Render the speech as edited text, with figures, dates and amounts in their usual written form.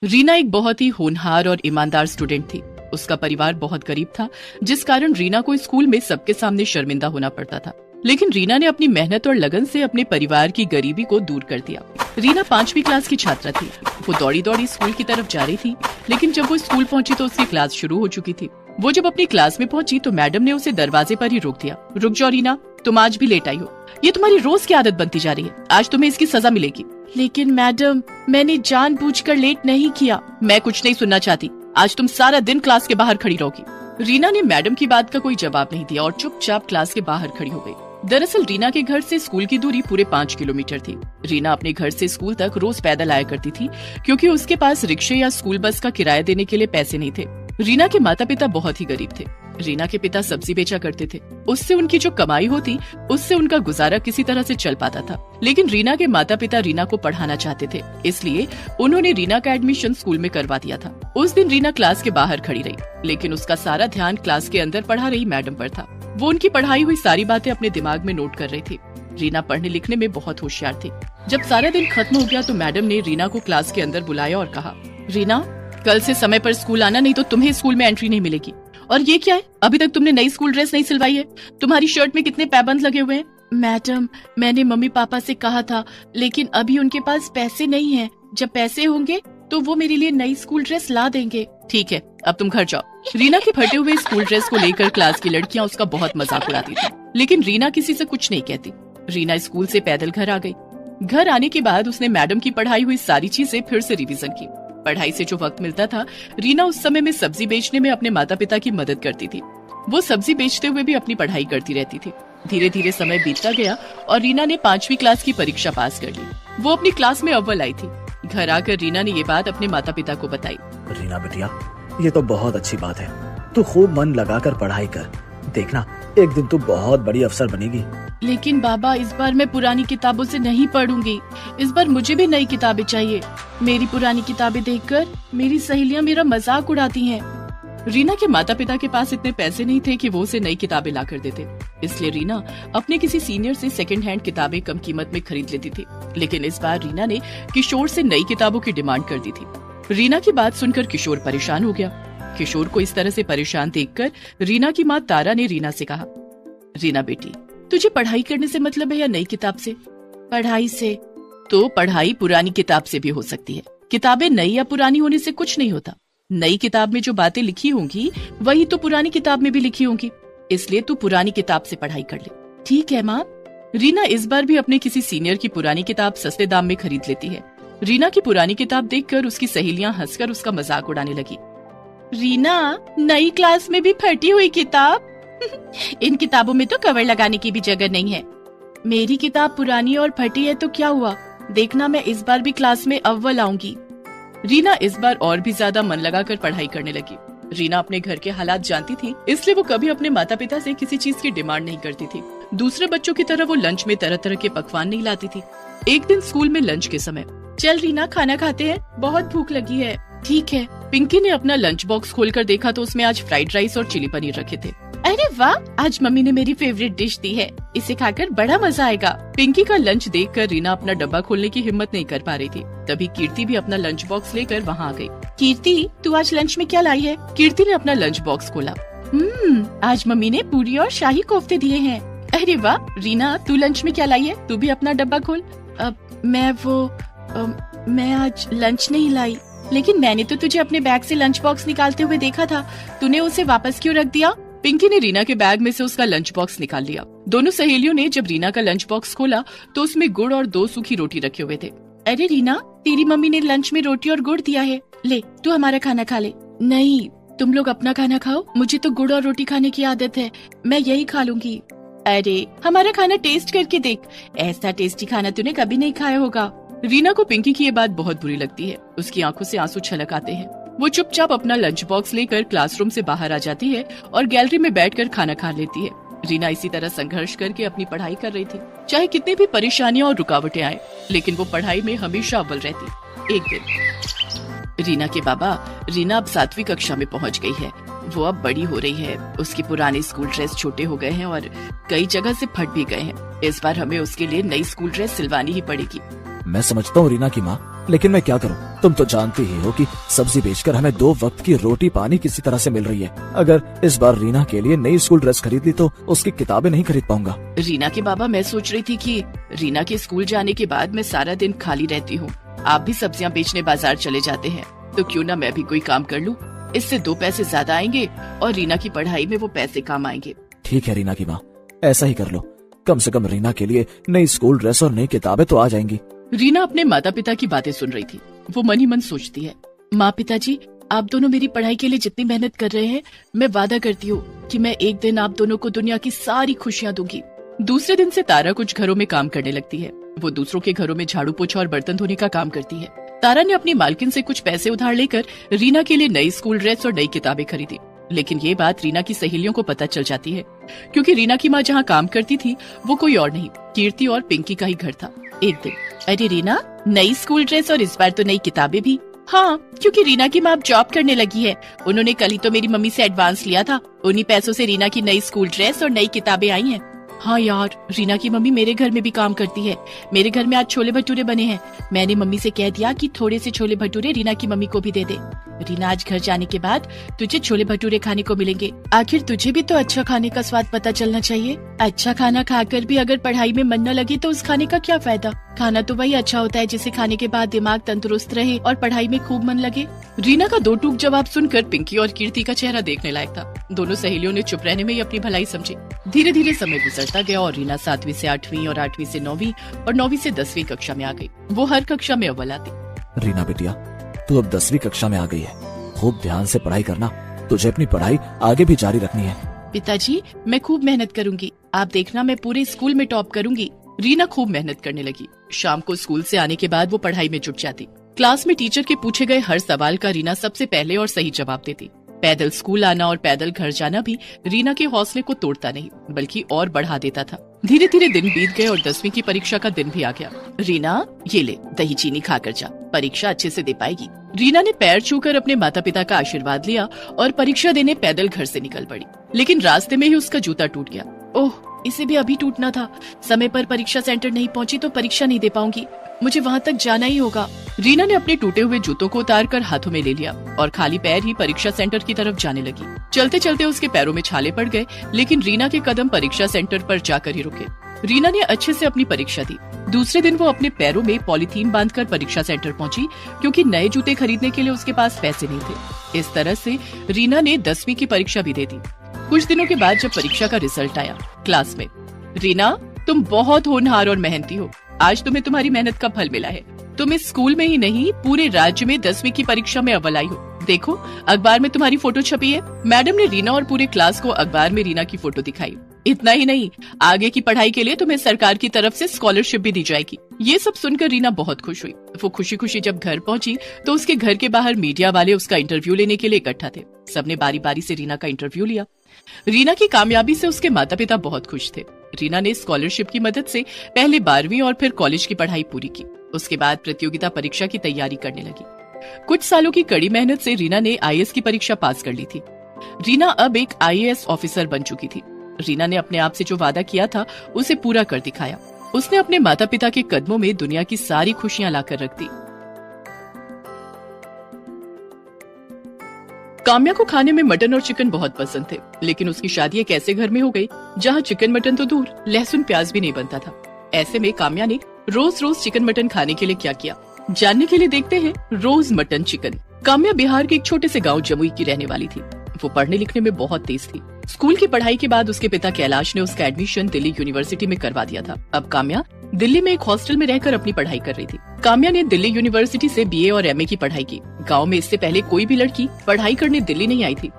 रीना एक बहुत ही होनहार और ईमानदार स्टूडेंट थी। उसका परिवार बहुत गरीब था, जिस कारण रीना को स्कूल में सबके सामने शर्मिंदा होना पड़ता था। लेकिन रीना ने अपनी मेहनत और लगन से अपने परिवार की गरीबी को दूर कर दिया। रीना 5वीं क्लास की छात्रा थी। वो दौड़ी दौड़ी स्कूल की तरफ जा रही थी, लेकिन जब वो स्कूल पहुंची तो उसकी क्लास शुरू हो चुकी थी। वो जब अपनी क्लास में पहुंची तो मैडम ने उसे दरवाजे पर ही रोक दिया। रुक जाओ रीना, तुम आज भी लेट आई हो। ये तुम्हारी रोज की आदत बनती जा रही है। आज तुम्हें इसकी सजा मिलेगी। लेकिन मैडम, मैंने जानबूझकर लेट नहीं किया। मैं कुछ नहीं सुनना चाहती। आज तुम सारा दिन क्लास के बाहर खड़ी रहोगी। रीना ने मैडम की बात का कोई जवाब नहीं दिया और चुपचाप क्लास के बाहर खड़ी हो गई। दरअसल रीना के घर से स्कूल की दूरी पूरे 5 किलोमीटर थी। रीना अपने घर से स्कूल तक रोज पैदल आया करती थी, क्योंकि उसके पास रिक्शे या स्कूल बस का किराया देने के लिए पैसे नहीं थे। रीना के माता पिता बहुत ही गरीब थे। रीना के पिता सब्जी बेचा करते थे। उससे उनकी जो कमाई होती, उससे उनका गुजारा किसी तरह से चल पाता था। लेकिन रीना के माता पिता रीना को पढ़ाना चाहते थे, इसलिए उन्होंने रीना का एडमिशन स्कूल में करवा दिया था। उस दिन रीना क्लास के बाहर खड़ी रही, लेकिन उसका सारा ध्यान क्लास के अंदर पढ़ा रही मैडम पर था। वो उनकी पढ़ाई हुई सारी बातें अपने दिमाग में नोट कर रही थी। रीना पढ़ने लिखने में बहुत होशियार थी। जब सारा दिन खत्म हो गया तो मैडम ने रीना को क्लास के अंदर बुलाया और कहा, रीना, कल से समय पर स्कूल आना, नहीं तो तुम्हें स्कूल में एंट्री नहीं मिलेगी। और ये क्या है, अभी तक तुमने नई स्कूल ड्रेस नहीं सिलवाई है। तुम्हारी शर्ट में कितने पैबंद लगे हुए हैं। मैडम, मैंने मम्मी पापा से कहा था, लेकिन अभी उनके पास पैसे नहीं है। जब पैसे होंगे तो वो मेरे लिए नई स्कूल ड्रेस ला देंगे। ठीक है, अब तुम घर जाओ। रीना के फटे हुए स्कूल ड्रेस को लेकर क्लास की लड़कियां उसका बहुत मजाक उड़ाती थी, लेकिन रीना किसी से कुछ नहीं कहती। रीना स्कूल से पैदल घर आ गई। घर आने के बाद उसने मैडम की पढ़ाई हुई सारी चीजें फिर से रिवीजन की। पढ़ाई से जो वक्त मिलता था, रीना उस समय में सब्जी बेचने में अपने माता पिता की मदद करती थी। वो सब्जी बेचते हुए भी अपनी पढ़ाई करती रहती थी। धीरे धीरे समय बीतता गया और रीना ने 5वीं क्लास की परीक्षा पास कर ली। वो अपनी क्लास में अव्वल आई थी। घर आकर रीना ने ये बात अपने माता पिता को बताई। रीना बेटिया, ये तो बहुत अच्छी बात है। तू खूब मन लगाकर पढ़ाई कर, देखना एक दिन तू बहुत बड़ी अफसर बनेगी। लेकिन बाबा, इस बार मैं पुरानी किताबों से नहीं पढ़ूंगी। इस बार मुझे भी नई किताबें चाहिए। मेरी पुरानी किताबें देखकर मेरी सहेलियां मेरा मजाक उड़ाती हैं। रीना के माता पिता के पास इतने पैसे नहीं थे कि वो उसे नई किताबें ला कर देते, इसलिए रीना अपने किसी सीनियर से सेकंड हैंड किताबें कम कीमत में खरीद लेती थी। लेकिन इस बार रीना ने किशोर से नई किताबों की डिमांड कर दी थी। रीना की बात सुनकर किशोर परेशान हो गया। किशोर को इस तरह से परेशान देखकर रीना की माँ तारा ने रीना से कहा, रीना बेटी, तुझे पढ़ाई करने से मतलब है या नई किताब से? पढ़ाई से। तो पढ़ाई पुरानी किताब से भी हो सकती है। किताबें नई या पुरानी होने से कुछ नहीं होता। नई किताब में जो बातें लिखी होंगी वही तो पुरानी किताब में भी लिखी होंगी, इसलिए तू पुरानी किताब से पढ़ाई कर ले। ठीक है माँ। रीना इस बार भी अपने किसी सीनियर की पुरानी किताब सस्ते दाम में खरीद लेती है। रीना की पुरानी किताब देखकर उसकी सहेलियां हंसकर उसका मजाक उड़ाने लगी। रीना, नई क्लास में भी फटी हुई किताब? इन किताबों में तो कवर लगाने की भी जगह नहीं है। मेरी किताब पुरानी और फटी है तो क्या हुआ, देखना मैं इस बार भी क्लास में अव्वल आऊंगी। रीना इस बार और भी ज्यादा मन लगाकर पढ़ाई करने लगी। रीना अपने घर के हालात जानती थी, इसलिए वो कभी अपने माता पिता से किसी चीज की डिमांड नहीं करती थी। दूसरे बच्चों की तरह वो लंच में तरह तरह के पकवान नहीं लाती थी। एक दिन स्कूल में लंच के समय, चल रीना, खाना खाते हैं, बहुत भूख लगी है। ठीक है। पिंकी ने अपना लंच बॉक्स खोलकर देखा तो उसमें आज फ्राइड राइस और चिली पनीर रखे थे। अरे वाह, आज मम्मी ने मेरी फेवरेट डिश दी है, इसे खाकर बड़ा मजा आएगा। पिंकी का लंच देखकर रीना अपना डब्बा खोलने की हिम्मत नहीं कर पा रही थी। तभी कीर्ति भी अपना लंच बॉक्स लेकर वहाँ आ गई। कीर्ति, तू आज लंच में क्या लाई है? कीर्ति ने अपना लंच बॉक्स खोला। आज मम्मी ने पूरी और शाही कोफ्ते दिए हैं। अरे वाह। रीना, तू लंच में क्या लाई है? तू भी अपना डब्बा खोल। मैं आज लंच नहीं लाई। लेकिन मैंने तो तुझे अपने बैग से लंच बॉक्स निकालते हुए देखा था, तूने उसे वापस क्यों रख दिया? पिंकी ने रीना के बैग में से उसका लंच बॉक्स निकाल लिया। दोनों सहेलियों ने जब रीना का लंच बॉक्स खोला तो उसमें गुड़ और 2 सूखी रोटी रखे हुए थे। अरे रीना, तेरी मम्मी ने लंच में रोटी और गुड़ दिया है, ले तू हमारा खाना खा ले। नहीं, तुम लोग अपना खाना खाओ, मुझे तो गुड़ और रोटी खाने की आदत है, मैं यही खा लूंगी। अरे हमारा खाना टेस्ट करके देख, ऐसा टेस्टी खाना तूने कभी नहीं खाया होगा। रीना को पिंकी की ये बात बहुत बुरी लगती है। उसकी आंखों से आंसू छलक आते हैं। वो चुपचाप अपना लंच बॉक्स लेकर क्लासरूम से बाहर आ जाती है और गैलरी में बैठकर खाना खा लेती है। रीना इसी तरह संघर्ष करके अपनी पढ़ाई कर रही थी। चाहे कितनी भी परेशानियां और रुकावटें आए, लेकिन वो पढ़ाई में हमेशा अव्वल रहती। एक दिन रीना के बाबा, रीना अब 7वीं कक्षा में पहुंच गई है। वो अब बड़ी हो रही है। उसके पुराने स्कूल ड्रेस छोटे हो गए हैं और कई जगह से फट भी गए हैं। इस बार हमें उसके लिए नई स्कूल ड्रेस सिलवानी ही पड़ेगी। मैं समझता हूँ रीना की माँ, लेकिन मैं क्या करूं? तुम तो जानती ही हो कि सब्जी बेचकर हमें 2 वक्त की रोटी पानी किसी तरह से मिल रही है। अगर इस बार रीना के लिए नई स्कूल ड्रेस खरीद ली तो उसकी किताबें नहीं खरीद पाऊंगा। रीना के बाबा, मैं सोच रही थी कि रीना के स्कूल जाने के बाद मैं सारा दिन खाली रहती हूँ। आप भी सब्जियाँ बेचने बाजार चले जाते हैं, तो क्यों ना मैं भी कोई काम कर लूँ। इससे 2 पैसे ज्यादा आएंगे और रीना की पढ़ाई में वो पैसे काम आएंगे। ठीक है रीना की माँ, ऐसा ही कर लो। कम से कम रीना के लिए नई स्कूल ड्रेस और नई किताबें तो आ जाएंगी। रीना अपने माता पिता की बातें सुन रही थी। वो मन ही मन सोचती है, माँ पिताजी, आप दोनों मेरी पढ़ाई के लिए जितनी मेहनत कर रहे हैं, मैं वादा करती हूँ कि मैं एक दिन आप दोनों को दुनिया की सारी खुशियाँ दूंगी। दूसरे दिन से तारा कुछ घरों में काम करने लगती है। वो दूसरों के घरों में झाड़ू पोछा और बर्तन धोने का काम करती है। तारा ने अपनी मालकिन से कुछ पैसे उधार लेकर रीना के लिए नई स्कूल ड्रेस और नई किताबें खरीदी। लेकिन ये बात रीना की सहेलियों को पता चल जाती है, क्योंकि रीना की माँ जहाँ काम करती थी वो कोई और नहीं, कीर्ति और पिंकी का ही घर था। एक दिन, अरे रीना, नई स्कूल ड्रेस और इस बार तो नई किताबें भी। हाँ, क्योंकि रीना की माँ अब जॉब करने लगी है। उन्होंने कल ही तो मेरी मम्मी से एडवांस लिया था। उन्हीं पैसों से रीना की नई स्कूल ड्रेस और नई किताबें आई हैं। हाँ यार, रीना की मम्मी मेरे घर में भी काम करती है। मेरे घर में आज छोले भटूरे बने हैं। मैंने मम्मी से कह दिया कि थोड़े से छोले भटूरे रीना की मम्मी को भी दे दे। रीना, आज घर जाने के बाद तुझे छोले भटूरे खाने को मिलेंगे। आखिर तुझे भी तो अच्छा खाने का स्वाद पता चलना चाहिए। अच्छा खाना खाकर भी अगर पढ़ाई में मन न लगे तो उस खाने का क्या फायदा। खाना तो वही अच्छा होता है जिसे खाने के बाद दिमाग तंदुरुस्त रहे और पढ़ाई में खूब मन लगे। रीना का 2 टूक जवाब सुनकर पिंकी और कीर्ति का चेहरा देखने लायक था। दोनों सहेलियों ने चुप रहने में ही अपनी भलाई समझी। धीरे धीरे समय गुजरता गया और रीना 7वीं से 8वीं और 8वीं से 9वीं और 9वीं से 10वीं कक्षा में आ गई। वो हर कक्षा में अव्वल आती। रीना बेटिया, तू अब 10वीं कक्षा में आ गई है। खूब ध्यान से पढ़ाई करना। तुझे अपनी पढ़ाई आगे भी जारी रखनी है। पिताजी, मैं खूब मेहनत करूंगी। आप देखना, मैं पूरे स्कूल में टॉप करूंगी। रीना खूब मेहनत करने लगी। शाम को स्कूल से आने के बाद वो पढ़ाई में जुट जाती। क्लास में टीचर के पूछे गए हर सवाल का रीना सबसे पहले और सही जवाब देती। पैदल स्कूल आना और पैदल घर जाना भी रीना के हौसले को तोड़ता नहीं, बल्कि और बढ़ा देता था। धीरे धीरे दिन बीत गए और 10वीं की परीक्षा का दिन भी आ गया। रीना, ये ले, दही चीनी खाकर जा, परीक्षा अच्छे से दे पाएगी। रीना ने पैर छूकर अपने माता पिता का आशीर्वाद लिया और परीक्षा देने पैदल घर से निकल पड़ी। लेकिन रास्ते में ही उसका जूता टूट गया। ओह, इसे भी अभी टूटना था। समय पर परीक्षा सेंटर नहीं पहुंची तो परीक्षा नहीं दे पाऊंगी। मुझे वहां तक जाना ही होगा। रीना ने अपने टूटे हुए जूतों को उतारकर हाथों में ले लिया और खाली पैर ही परीक्षा सेंटर की तरफ जाने लगी। चलते चलते उसके पैरों में छाले पड़ गए, लेकिन रीना के कदम परीक्षा सेंटर पर जाकर ही रुके। रीना ने अच्छे से अपनी परीक्षा दी। दूसरे दिन वो अपने पैरों में पॉलीथीन बांधकर परीक्षा सेंटर पहुंची, क्योंकि नए जूते खरीदने के लिए उसके पास पैसे नहीं थे। इस तरह से रीना ने 10वीं की परीक्षा भी दे दी। कुछ दिनों के बाद जब परीक्षा का रिजल्ट आया, क्लास में, रीना, तुम बहुत होनहार और मेहनती हो। आज तुम्हें तुम्हारी मेहनत का फल मिला है। तुम इस स्कूल में ही नहीं, पूरे राज्य में 10वीं की परीक्षा में अव्वल आई हो। देखो, अखबार में तुम्हारी फोटो छपी है। मैडम ने रीना और पूरे क्लास को अखबार में रीना की फोटो दिखाई। इतना ही नहीं, आगे की पढ़ाई के लिए तुम्हें सरकार की तरफ से स्कॉलरशिप भी दी जाएगी। ये सब सुनकर रीना बहुत खुश हुई। वो खुशी खुशी जब घर पहुंची तो उसके घर के बाहर मीडिया वाले उसका इंटरव्यू लेने के लिए इकट्ठा थे। सबने बारी बारी से रीना का इंटरव्यू लिया। रीना की कामयाबी से उसके माता पिता बहुत खुश थे। रीना ने स्कॉलरशिप की मदद से पहले 12वीं और फिर कॉलेज की पढ़ाई पूरी की। उसके बाद प्रतियोगिता परीक्षा की तैयारी करने लगी। कुछ सालों की कड़ी मेहनत से रीना ने आईएएस की परीक्षा पास कर ली थी। रीना अब एक आईएएस ऑफिसर बन चुकी थी। रीना ने अपने आप से जो वादा किया था उसे पूरा कर दिखाया। उसने अपने माता पिता के कदमों में दुनिया की सारी खुशियां लाकर रख दी। काम्या को खाने में मटन और चिकन बहुत पसंद थे, लेकिन उसकी शादी एक ऐसे घर में हो गई जहां चिकन मटन तो दूर, लहसुन प्याज भी नहीं बनता था। ऐसे में काम्या ने रोज रोज चिकन मटन खाने के लिए क्या किया, जानने के लिए देखते हैं रोज मटन चिकन। काम्या बिहार के एक छोटे से गांव जमुई की रहने वाली थी। वो पढ़ने लिखने में बहुत तेज थी। स्कूल की पढ़ाई के बाद उसके पिता कैलाश ने उसका एडमिशन दिल्ली यूनिवर्सिटी में करवा दिया था। अब काम्या दिल्ली में एक हॉस्टल में रहकर अपनी पढ़ाई कर रही थी। काम्या ने दिल्ली यूनिवर्सिटी से बीए और एमए की पढ़ाई की। गांव में इससे पहले कोई भी लड़की पढ़ाई करने दिल्ली नहीं आई थी।